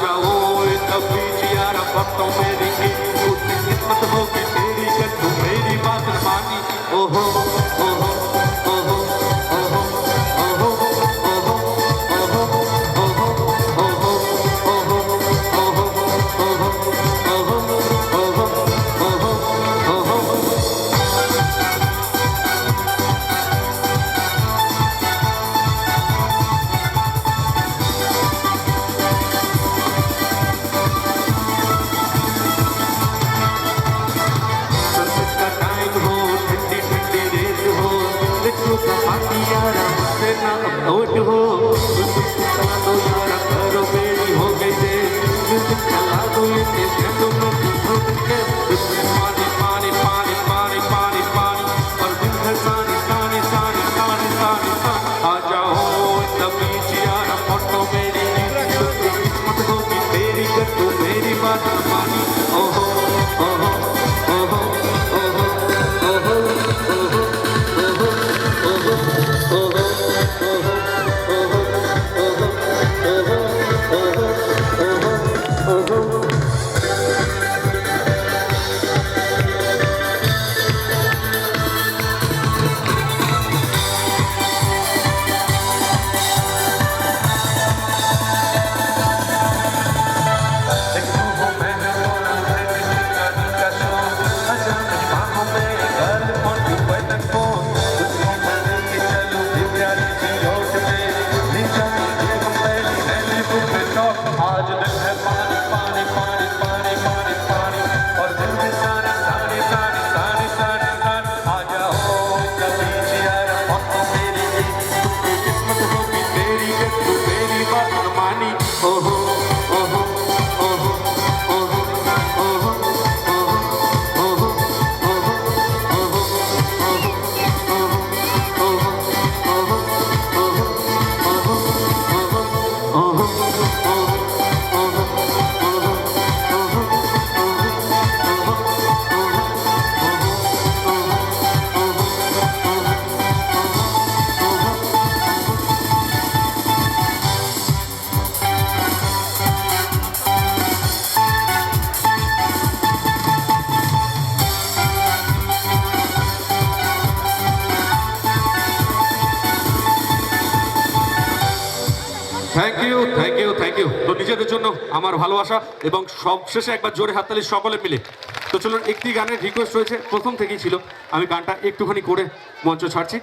जाओ तभी जियारा वक्तों मेरी की उतनी किस्मत होगी तेरी कि तू मेरी बात मानी। ओहो ओहो ओहो ओहो ओहो ओहो ओहो ओहो ओहो हो तो यारा करो मेरी हो गई दे चला दो ये पानी पानी पानी पानी पानी पानी और दिन भर सानी सानी सानी सानी सानी आ जाओ तभी जियारा फोटो मेरी किस्मत होगी तेरी कर तू मेरी बात मानी। ओहो ओहो ओहो ओहो ओहो ओहो থ্যাংক ইউ তো নিজেদের জন্য আমার ভালোবাসা এবং সবশেষে একবার জোরে হাততালি সকলে মিলে। তো চলুন একটি গানের রিকোয়েস্ট রয়েছে, প্রথম থেকেই ছিল, আমি গানটা একটুখানি করে মঞ্চ ছাড়ছি।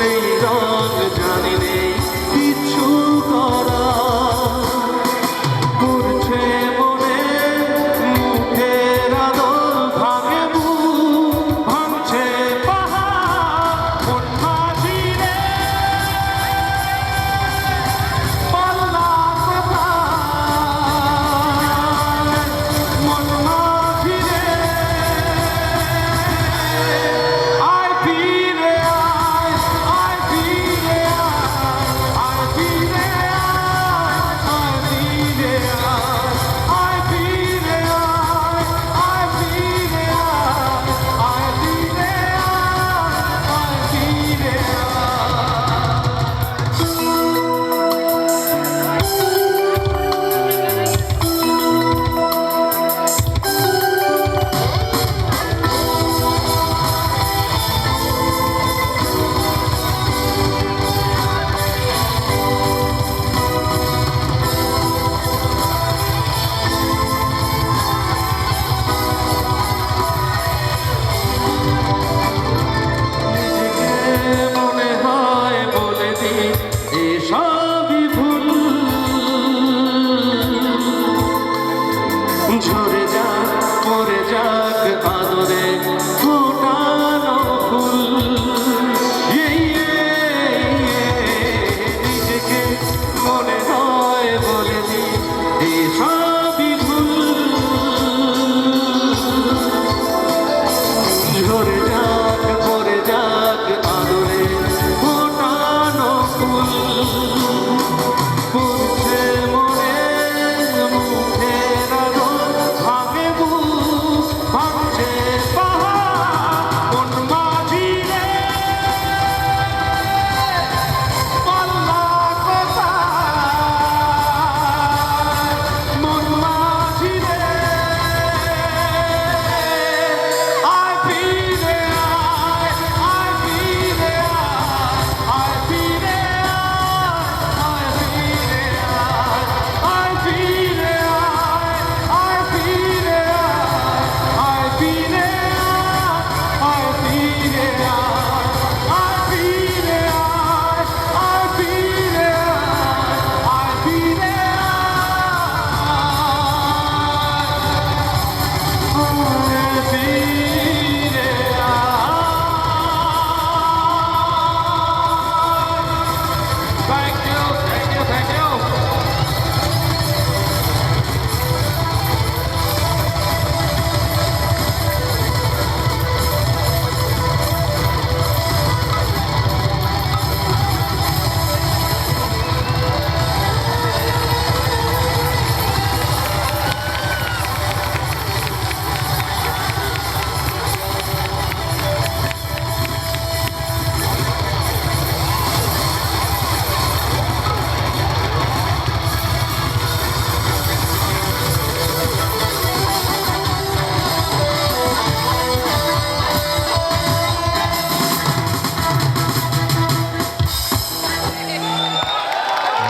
নেই রং জানি নেই কিছু করা করছে মনে মুখের আদল ভাঙে বুক ভাঙছে পাহাড় মন মাঝি রে পাল্লা কোথায় মন মাঝি রে আয় ফিরে আয় ফিরে আয় ফিরে আয় ফিরে আয় ফিরে আয় ফিরে আয় ফিরে আয় ফিরে মনে হয় বলে দি এসবই ভুল ঝরে যাক পরে যাক আদরে ফোটানো ফুল নিজেকে মনে হয় বলে দি এসবই ভুল ঝরে যাক পরে যাক আদরে ফোটানো ফুল করছে মনে মুখের আদর ভাঙে বুক ভাঙছে পাহাড় মন মাঝি রে পাল্লা কোথায় মন মাঝি রে আয় ফিরে আয় ফিরে আয় ফিরে আয় ফিরে আয় ফিরে আয় ফিরে আয় ফিরে আয় ফিরে আয় ফিরে আয় ফিরে আয় ফিরে Thank you, thank you, thank you.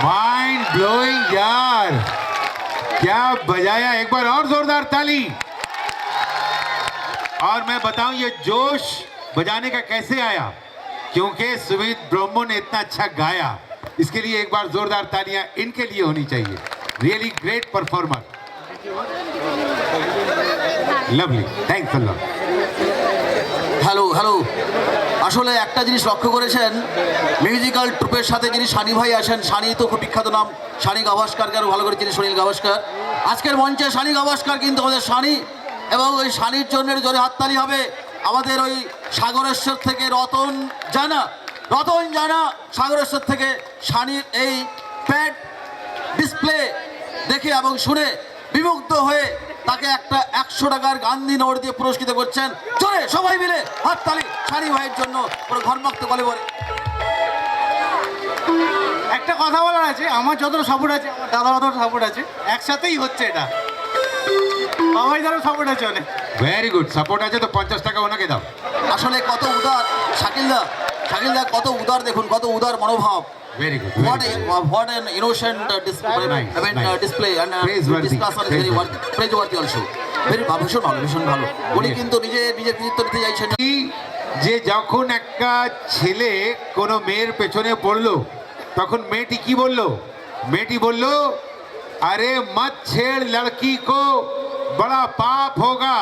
Mind blowing यार, क्या बजाया। एक बार और जोरदार ताली। और मैं बताऊं ये जोश बजाने का कैसे आया, क्योंकि सुमित ब्रह्मो ने इतना अच्छा गाया। इसके लिए एक बार जोरदार तालियां इनके लिए होनी चाहिए। Really great performer, lovely, thanks a lot. Hello hello আসলে একটা জিনিস লক্ষ্য করেছেন, মিউজিক্যাল ট্রুপের সাথে যিনি সানি ভাই আসেন, সানি তো খুব বিখ্যাত নাম, সানি গাভাস্কারকে আরও ভালো করে চিনি, সুনীল গাভাস্কার। আজকের মঞ্চে সানি গাভাস্কার কিন্তু আমাদের সানি, এবং ওই সানির জন্য জোরে হাততালি হবে আমাদের ওই সাগরেশ্বর থেকে রতন জানা সাগরেশ্বর থেকে সানির এই প্যাড ডিসপ্লে দেখে এবং শুনে বিমুগ্ধ হয়ে তাকে একটা 100 টাকার গান্ধী নোট দিয়ে পুরস্কৃত করছেন। জোরে সবাই মিলে হাততালি সানি ভাইয়ের জন্য, পুরো ঘরমাক্ত বলে বলে। একটা কথা বলার আছে, আমার যতটা সাপোর্ট আছে, আমার দাদা যতটা সাপোর্ট আছে, একসাথেই হচ্ছে এটা। বাবাই দারও সাপোর্ট আছে অনেক। ভেরি গুড, সাপোর্ট আছে তো 50 টাকা ওনাকে দাও। আসলে কত উদার শাকিলদা কত উদার, দেখুন কত উদার মনোভাব। Very good. What an innocent display, Nice, nice. display and Praiseworthy, discussion is very praiseworthy also. ভীষণ ভালো। উনি Yes. কিন্তু নিজের কৃতিত্ব নিতে চাইছেন। যে যখন একটা ছেলে কোনো মেয়ের পেছনে পড়লো তখন মেয়েটি কি বললো? মেয়েটি বলল, अरे मत छेड़ लड़की को बड़ा पाप होगा,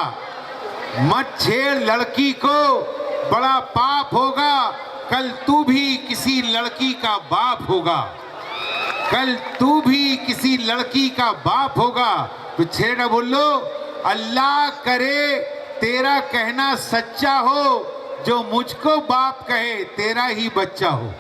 मत छेड़ लड़की को बड़ा पाप होगा, कल तू भी किसी लड़की का बाप होगा, कल तू भी किसी लड़की का बाप होगा। तो छेड़ा बोलो, अल्लाह करे तेरा कहना सच्चा हो, जो मुझको बाप कहे तेरा ही बच्चा हो।